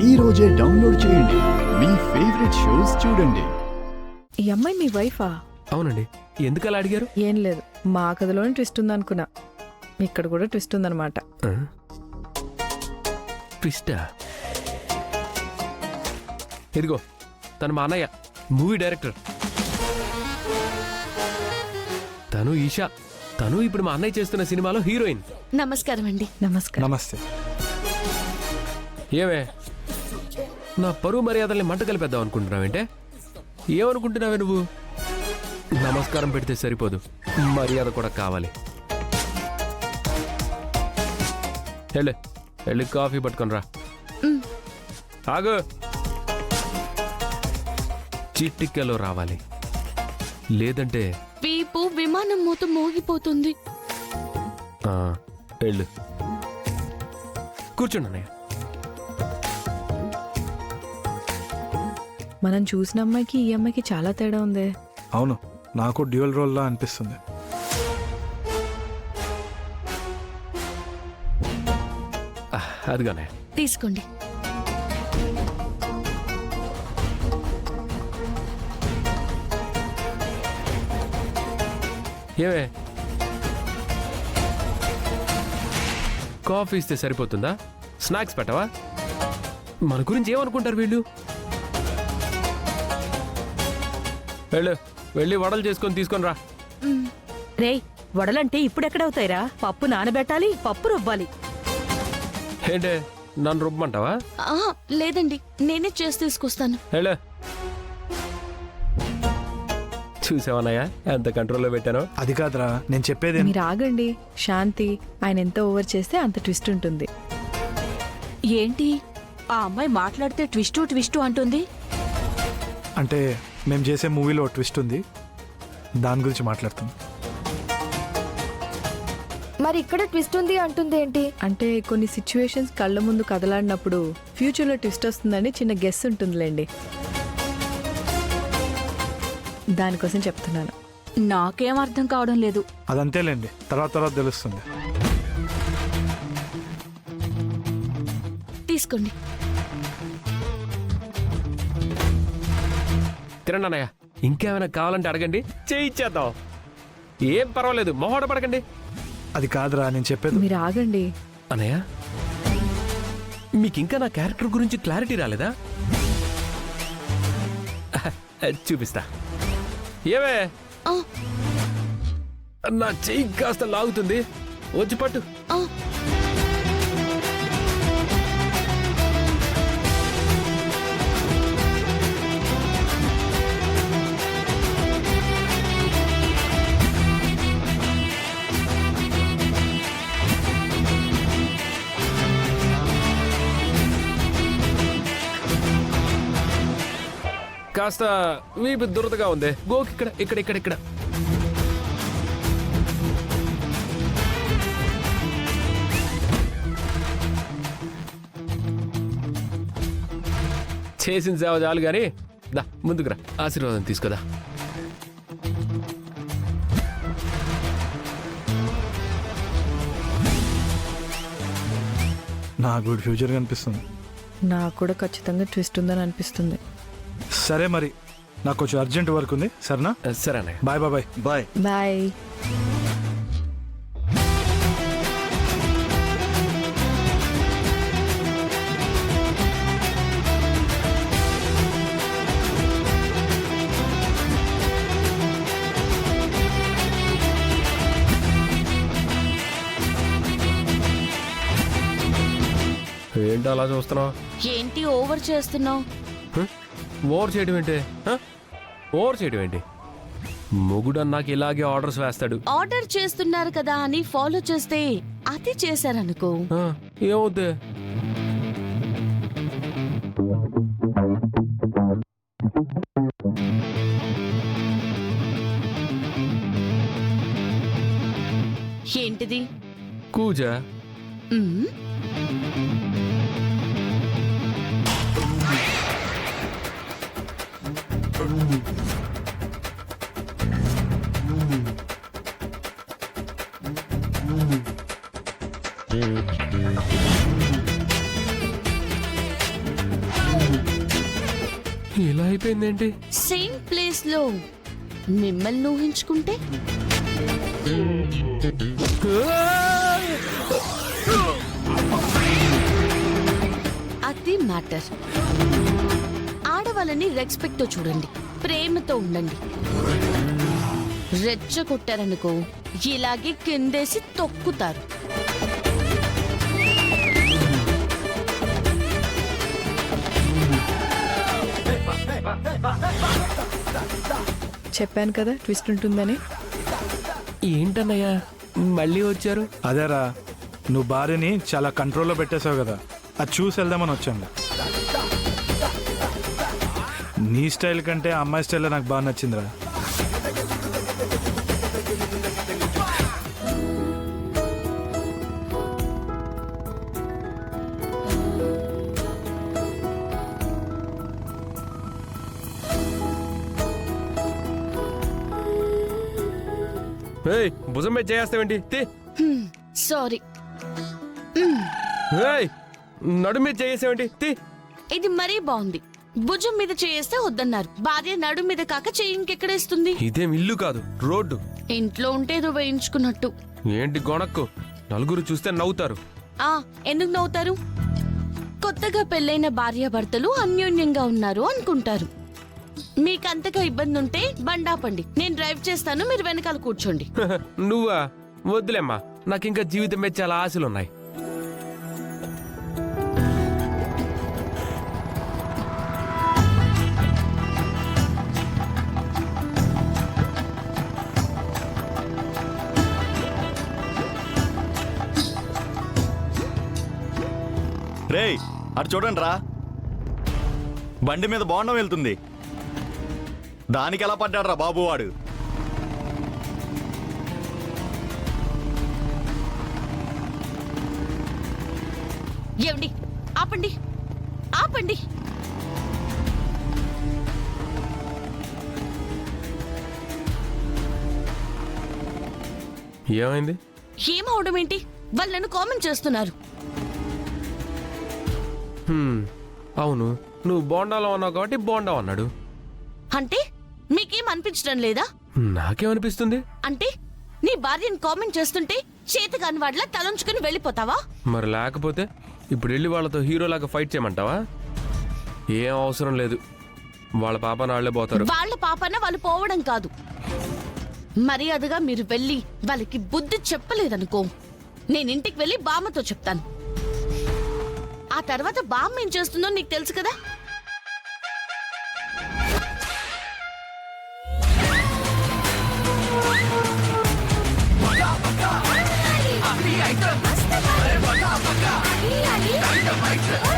ఈ రోజే డౌన్లోడ్ చేయండి. మీ ఫేవరెట్ షోస్ చూడండి. ఈ అమ్మాయి మీ వైఫా? అవునండి. ఎందుకు అలా అడిగారు? ఏం లేదు, మా కథలోనే ట్విస్ట్ ఉందనుకున్నా. ఇక్కడ కూడా ట్విస్ట్ ఉందన్నమాట. ట్విస్టా? ఇదిగో తను మా అన్నయ్య, మూవీ డైరెక్టర్. తను ఈషా. తను ఇప్పుడు మా అన్నయ్య చేస్తున్న సినిమాలో హీరోయిన్. నమస్కారం అండి. నమస్కారం. నమస్తే. ఏమే, నా పరువు మర్యాదల్ని మంట కలిపేద్దాం అనుకుంటున్నావేంటే? ఏమనుకుంటున్నావే నువ్వు? నమస్కారం పెడితే సరిపోదు, మర్యాద కూడా కావాలి. వెళ్ళి కాఫీ పట్టుకొని రా. ఆగు. చిట్టిక్కలో రావాలి, లేదంటే వీపు విమానం మూత మోగిపోతుంది. వెళ్ళు. కూర్చోండి అన్నయ్య. మనం చూసిన అమ్మాయికి ఈ అమ్మాయికి చాలా తేడా ఉంది. అవును, నాకు డ్యూయల్ రోల్లా అనిపిస్తుంది. అదిగానే తీసుకోండి. ఏమే, కాఫీ ఇస్తే సరిపోతుందా? స్నాక్స్ పెట్టవా? మన గురించి ఏమనుకుంటారు వీళ్ళు? వెళ్ళి వడలు చేసుకొని తీసుకొని రా. రేయ్, వడలంటే ఇప్పుడెక్కడవుతాయిరా? పప్పు నానబెట్టాలి, పప్పు రుబ్బాలి. ఏంటే, నన్ను రుబ్బమంటావా? లేదండి, నేనే చేసి తీసుకొస్తాను. వెళ్ళు. చూసావన్నయ్య ఎంత కంట్రోల్లో పెట్టానో? అది కాదురా, నేను చెప్పేది. మీరు ఆగండి. శాంతి, ఆయన ఎంత ఓవర్ చేస్తే అంత ట్విస్ట్ ఉంటుంది. ఏంటి ఆ అమ్మాయి మాట్లాడితే ట్విస్టు అంటుంది? అంటే మేము చేసే మూవీలో ట్విస్ట్ ఉంది, దాని గురించి మాట్లాడుతుంది. మరి ఇక్కడ ట్విస్ట్ ఉంది అంటుంది ఏంటి? అంటే కొన్ని సిచ్యువేషన్స్ కళ్ళ ముందు కదలాడినప్పుడు ఫ్యూచర్లో ట్విస్ట్ వస్తుందని చిన్న గెస్ ఉంటుందిలేండి, దానికోసం చెప్తున్నాను. నాకేం అర్థం కావడం లేదు. అదంతేలేండి, తర్వాత తెలుస్తుంది. తీసుకోండి. తినండి అన్నయ్య. ఇంకేమైనా కావాలంటే అడగండి, చేయిచ్చేద్దాం. ఏం పర్వాలేదు, మొహోట పడకండి. అది కాదురా, నేను చెప్పేది. మీరు ఆగండి. అన్నయ్య, మీకు ఇంకా నా క్యారెక్టర్ గురించి క్లారిటీ రాలేదా? చూపిస్తా. ఏవే, నా చెయ్యి కాస్త లాగుతుంది, వచ్చి పట్టు. కాస్త వీపు దురదగా ఉంది, గోకి ఇక్కడ. చేసిన సేవ చాలు గాని దా ముందుకురా, ఆశీర్వాదం తీసుకోదా. నాకు గుడ్ ఫ్యూచర్ కనిపిస్తుంది. నాకు కూడా ఖచ్చితంగా ట్విస్ట్ ఉందని అనిపిస్తుంది. సరే మరి, నాకు కొంచెం అర్జెంట్ వర్క్ ఉంది, సరేనా? సరే అన్నయ్య. బాయ్. బాయ్. బాయ్. ఏంటో అలా చూస్తున్నావు? ఏంటి ఓవర్ చేస్తున్నావు? ఓవర్ చేయడం ఏంటి? ఓవర్ చేయడం ఏంటి? మొగుడు నాకు ఇలాగే ఆర్డర్స్ వేస్తాడు. ఆర్డర్ చేస్తున్నారు కదా అని ఫాలో చేస్తే అది చేశారనుకో, ఏమవుద్ది? ఏంటిది? కూజ. ఇలా అయిపోయిందేంటి? సేమ్ ప్లేస్ లో మిమ్మల్ని ఊహించుకుంటే అది మ్యాటర్. ఆడవాళ్ళని రెస్పెక్ట్ తో చూడండి, ప్రేమతో ఉండండి. రెచ్చగొట్టారనుకో ఇలాగే కిందేసి తొక్కుతారు. చెప్పాను కదా ట్విస్ట్ ఉంటుందని. ఏంటన్నయ్యా మళ్ళీ వచ్చారు? అదేరా, నువ్వు భార్యని చాలా కంట్రోల్లో పెట్టేశావు కదా, అది చూసి వెళ్దామని వచ్చాను. నీ స్టైల్ కంటే ఆ అమ్మాయి స్టైల్ నాకు బాగా నచ్చిందిరా. ఏయ్, భుజం మీద చేస్తావేంటి? సారీ, నడు మీద చేసావేంటి? ఇది మరీ బాగుంది. భుజం మీద చేస్తే వద్దన్నారు, భార్య నడు మీద కాక చెయ్యి ఇంకెక్కడేస్తుంది? ఇదేం ఇల్లు కాదు, రోడ్డు. ఇంట్లో ఉంటే ఏదో వేయించుకున్నట్టు. ఏంటి గొణక్కు? నలుగురు చూస్తే నవ్వుతారు. ఆ ఎందుకు నవ్వుతారు? కొత్తగా పెళ్ళైన భార్యాభర్తలు అన్యోన్యంగా ఉన్నారు అనుకుంటారు. మీకంతగా ఇబ్బంది ఉంటే బండాపండి, నేను డ్రైవ్ చేస్తాను, మీరు వెనకాల కూర్చోండి. నువ్వా? వద్దులేమ్మా, నాకు ఇంకా జీవితం మీద చాలా ఆశలున్నాయి. రేయ్, అటు చూడండి రా, బండి మీద బోండం వెళ్తుంది. దానికి ఎలా పడ్డాడు రా బాబు వాడు? ఏమండి, ఆపండి ఆపండి. ఏమైంది? ఏమవడం ఏంటి? వాళ్ళు నన్ను కామెంట్ చేస్తున్నారు. అవును, నువ్వు బోండాలో ఉన్నావు కాబట్టి బోండా అన్నాడు. అంటే మీకేం అనిపించడం లేదా? నాకేమనిపిస్తుంది? అంటే నీ భార్యని కామెంట్ చేస్తుంటే చేతగాని వాడిలా తలంచుకుని వెళ్ళిపోతావా? మరి లేకపోతే ఇప్పుడు వెళ్ళి వాళ్ళతో హీరోలాగా ఫైట్ చేయమంటావా? ఏం అవసరం లేదు, వాళ్ళ పాప నాళ్లే పోతారు. వాళ్ళ పాపన వాళ్ళు పోవడం కాదు, మర్యాదగా మీరు వెళ్ళి వాళ్ళకి బుద్ధి చెప్పలేదనుకో, నేను ఇంటికి వెళ్ళి బామ్మతో చెప్తాను. ఆ తర్వాత బామ్మ ఏం చేస్తుందో నీకు తెలుసు కదా. మస్తు